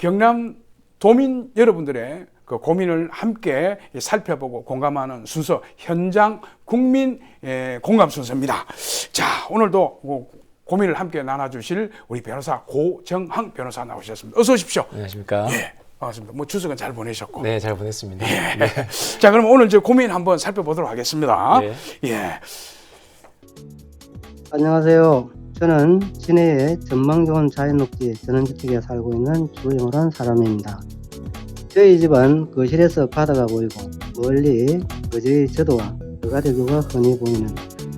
경남 도민 여러분들의 그 고민을 함께 살펴보고 공감하는 순서, 현장 국민 공감 순서입니다. 자, 오늘도 고민을 함께 나눠주실 우리 변호사 고정항 변호사 나오셨습니다. 어서 오십시오. 안녕하십니까? 예, 반갑습니다. 뭐 추석은 잘 보내셨고. 네, 잘 보냈습니다. 예. 네. 자, 그럼 오늘 저 고민 한번 살펴보도록 하겠습니다. 네. 예. 안녕하세요. 저는 시내의 전망좋은 자연녹지 전원주택에 살고 있는 주영호란 사람입니다. 저희 집은 거실에서 바다가 보이고 멀리 거제의 저도와 여가대교가 흔히 보이는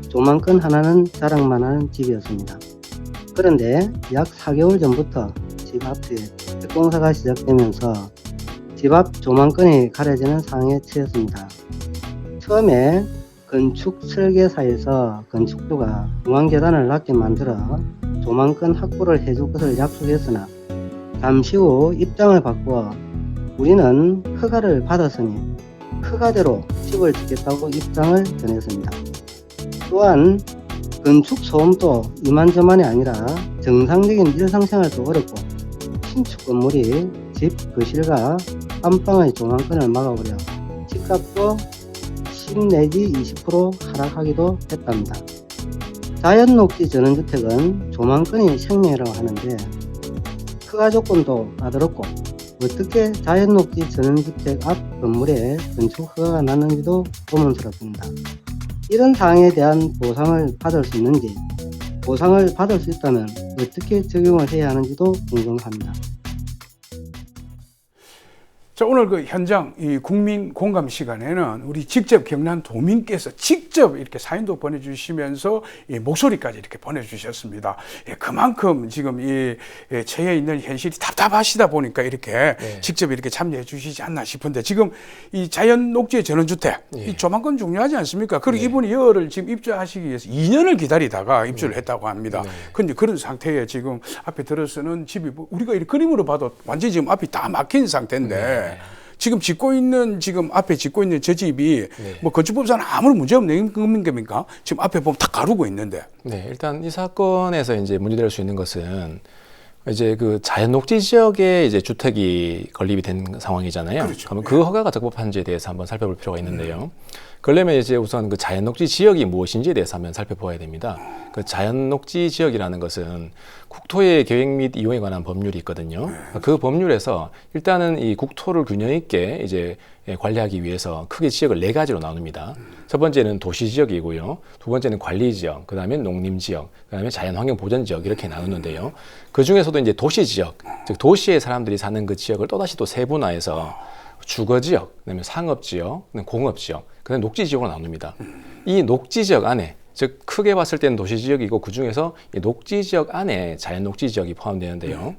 조망권 하나는 자랑만 하는 집이었습니다. 그런데 약 4개월 전부터 집 앞에 백공사가 시작되면서 집 앞 조망권이 가려지는 상황에 처했습니다. 처음에 건축 설계사에서 건축주가 중앙계단을 낮게 만들어 조망권 확보를 해줄 것을 약속했으나 잠시 후 입장을 바꾸어 우리는 허가를 받았으니 허가대로 집을 짓겠다고 입장을 전했습니다. 또한 건축 소음도 이만저만이 아니라 정상적인 일상생활도 어렵고 신축 건물이 집 거실과 안방의 조망권을 막아버려 집값도 10 내지 20% 하락하기도 했답니다. 자연녹지 전원주택은 조망권이 생명이라고 하는데 허가 조건도 까다롭고 어떻게 자연녹지 전원주택 앞 건물에 건축 허가가 났는지도 의문스럽습니다. 이런 사항에 대한 보상을 받을 수 있는지, 보상을 받을 수 있다면 어떻게 적용을 해야 하는지도 궁금합니다. 자, 오늘 그 현장 이 국민 공감 시간에는 우리 직접 경남 도민께서 직접 이렇게 사연도 보내주시면서 이 목소리까지 이렇게 보내주셨습니다. 예, 그만큼 지금 이 처해 있는 현실이 답답하시다 보니까 이렇게 직접 이렇게 참여해 주시지 않나 싶은데, 지금 이 자연 녹지 전원주택 이 조망권 중요하지 않습니까? 그리고 이분이 여를 지금 입주하시기 위해서 2년을 기다리다가 입주를 했다고 합니다. 근데 그런 상태에 지금 앞에 들어서는 집이 우리가 이 그림으로 봐도 완전히 지금 앞이 다 막힌 상태인데 지금 앞에 짓고 있는 저 집이 뭐 건축법상 아무런 문제 없는 겁니까? 지금 앞에 보면 다 가르고 있는데. 네, 일단 이 사건에서 이제 문제될 수 있는 것은 이제 그 자연녹지 지역에 이제 주택이 건립이 된 상황이잖아요. 그렇죠. 그러면 그 허가가 적법한지에 대해서 한번 살펴볼 필요가 있는데요. 그러려면 이제 우선 그 자연녹지 지역이 무엇인지에 대해서 한번 살펴보아야 됩니다. 그 자연녹지 지역이라는 것은 국토의 계획 및 이용에 관한 법률이 있거든요. 그 법률에서 일단은 이 국토를 균형 있게 이제 관리하기 위해서 크게 지역을 4가지로 나눕니다. 첫 번째는 도시 지역이고요. 두 번째는 관리 지역, 그 다음에 농림 지역, 그 다음에 자연환경 보전 지역 이렇게 나누는데요. 그 중에서도 이제 도시 지역, 즉 도시에 사람들이 사는 그 지역을 또다시 또 세분화해서 주거 지역, 그다음에 상업 지역, 공업 지역, 그다음에 녹지 지역으로 나눕니다. 이 녹지 지역 안에, 즉 크게 봤을 때는 도시 지역이고 그 중에서 이 녹지 지역 안에 자연 녹지 지역이 포함되는데요.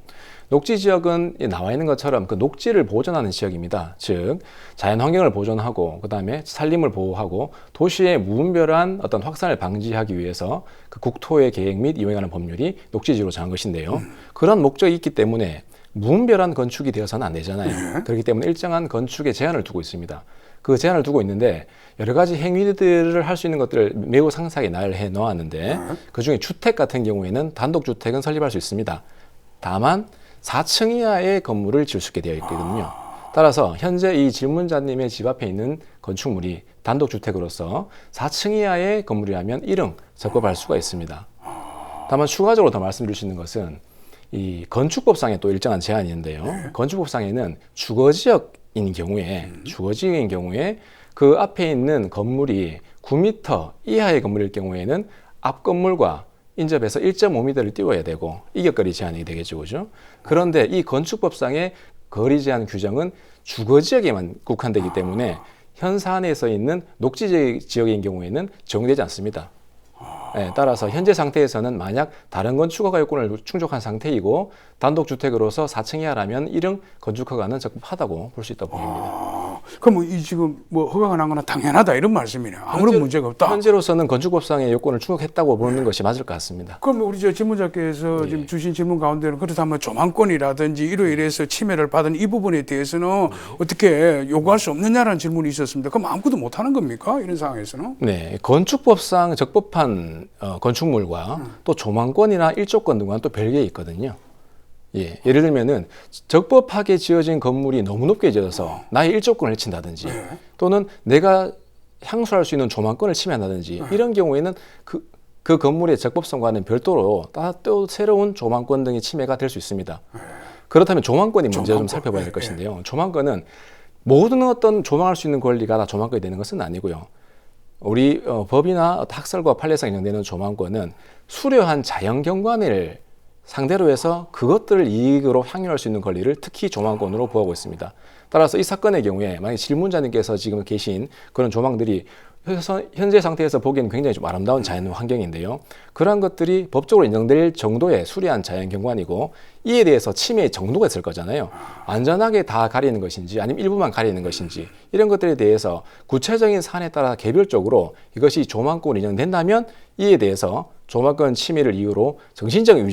녹지 지역은 나와 있는 것처럼 그 녹지를 보존하는 지역입니다. 즉 자연 환경을 보존하고 그다음에 산림을 보호하고 도시의 무분별한 어떤 확산을 방지하기 위해서 그 국토의 계획 및 이용에 관한 법률이 녹지 지역으로 정한 것인데요. 그런 목적이 있기 때문에 무분별한 건축이 되어서는 안 되잖아요. 그렇기 때문에 일정한 건축에 제한을 두고 있습니다. 그 제한을 두고 있는데 여러 가지 행위들을 할 수 있는 것들을 매우 상세하게 나열해 놓았는데 그중에 주택 같은 경우에는 단독주택은 설립할 수 있습니다. 다만 4층 이하의 건물을 지을 수 있게 되어 있거든요. 따라서 현재 이 질문자님의 집 앞에 있는 건축물이 단독주택으로서 4층 이하의 건물이라면 1흥 적법할 수가 있습니다. 다만 추가적으로 더 말씀드릴 수 있는 것은 이 건축법상에 또 일정한 제한이 있는데요. 건축법상에는 주거지역인 경우에 그 앞에 있는 건물이 9m 이하의 건물일 경우에는 앞 건물과 인접해서 1.5m를 띄워야 되고 이격거리 제한이 되겠죠, 그죠? 그런데 이 건축법상의 거리 제한 규정은 주거지역에만 국한되기 때문에 현 사안에서 있는 녹지 지역인 경우에는 적용되지 않습니다. 네, 따라서 현재 상태에서는 만약 다른 건축허가 요건을 충족한 상태이고 단독주택으로서 4층 이하라면 1흥 건축허가는 적법하다고 볼 수 있다고 보입니다. 그럼 이 지금 뭐 허가가 난 거는 당연하다 이런 말씀이네요. 아무런 문제가 없다. 현재로서는 건축법상의 요건을 충족했다고 보는 것이 맞을 것 같습니다. 그럼 우리 저 질문자께서 지금 주신 질문 가운데는 그렇다면 조망권이라든지 이래서 침해를 받은 이 부분에 대해서는 어떻게 요구할 수 없느냐라는 질문이 있었습니다. 그럼 아무것도 못하는 겁니까? 이런 상황에서는? 네, 건축법상 적법한 건축물과 또 조망권이나 일조권 등과는 또 별개 있거든요. 예, 예를 들면은 적법하게 지어진 건물이 너무 높게 지어서 나의 일조권을 해친다든지 또는 내가 향수할 수 있는 조망권을 침해한다든지 이런 경우에는 그 건물의 적법성과는 별도로 또 새로운 조망권 등의 침해가 될 수 있습니다. 그렇다면 조망권의 문제를 좀 살펴봐야 될 것인데요. 조망권은 모든 어떤 조망할 수 있는 권리가 다 조망권이 되는 것은 아니고요. 우리 법이나 학설과 판례상 인정되는 조망권은 수려한 자연 경관을 상대로 해서 그것들을 이익으로 향유할 수 있는 권리를 특히 조망권으로 보호하고 있습니다. 따라서 이 사건의 경우에 만약 질문자님께서 지금 계신 그런 조망들이 현재 상태에서 보기에는 굉장히 좀 아름다운 자연 환경인데요. 그러한 것들이 법적으로 인정될 정도의 수려한 자연 경관이고 이에 대해서 침해의 정도가 있을 거잖아요. 안전하게 다 가리는 것인지 아니면 일부만 가리는 것인지 이런 것들에 대해서 구체적인 사안에 따라 개별적으로 이것이 조망권으로 인정된다면 이에 대해서 조망권 침해를 이유로 정신적인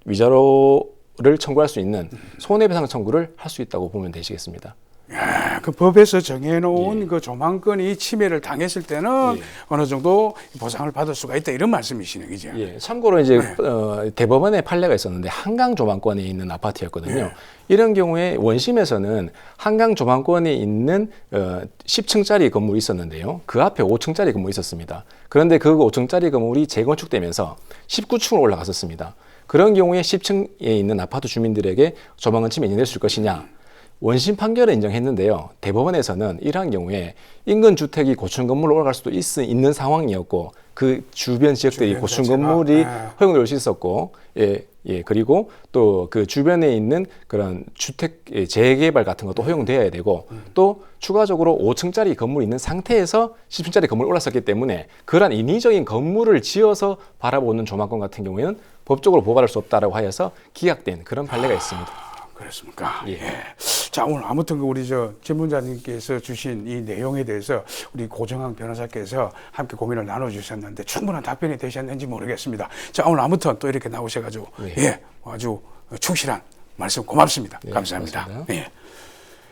위자료를 청구할 수 있는 손해배상 청구를 할 수 있다고 보면 되시겠습니다. 야, 그 법에서 정해놓은 그 조망권이 침해를 당했을 때는 어느 정도 보상을 받을 수가 있다 이런 말씀이시네요, 그죠? 예, 참고로 이제 대법원의 판례가 있었는데 한강 조망권에 있는 아파트였거든요. 이런 경우에 원심에서는 한강 조망권에 있는 10층짜리 건물이 있었는데요. 그 앞에 5층짜리 건물이 있었습니다. 그런데 그 5층짜리 건물이 재건축되면서 19층으로 올라갔었습니다. 그런 경우에 10층에 있는 아파트 주민들에게 조망권 침해 인정될 수 있을 것이냐? 원심 판결을 인정했는데요. 대법원에서는 이러한 경우에 인근 주택이 고층 건물로 올라갈 수도 있는 상황이었고 그 주변 지역들이 고층 건물이 허용될 수 있었고 그리고 또 그 주변에 있는 그런 주택 재개발 같은 것도 허용되어야 되고 또 추가적으로 5층짜리 건물이 있는 상태에서 10층짜리 건물이 올랐었기 때문에 그러한 인위적인 건물을 지어서 바라보는 조망권 같은 경우에는 법적으로 보호받을 수 없다라고 하여서 기각된 그런 판례가 있습니다. 그렇습니까? 예. 자, 오늘 아무튼 우리 질문자님께서 주신 이 내용에 대해서 우리 고정항 변호사께서 함께 고민을 나눠주셨는데 충분한 답변이 되셨는지 모르겠습니다. 자, 오늘 아무튼 또 이렇게 나오셔가지고 아주 충실한 말씀 고맙습니다. 감사합니다. 고맙습니다. 예.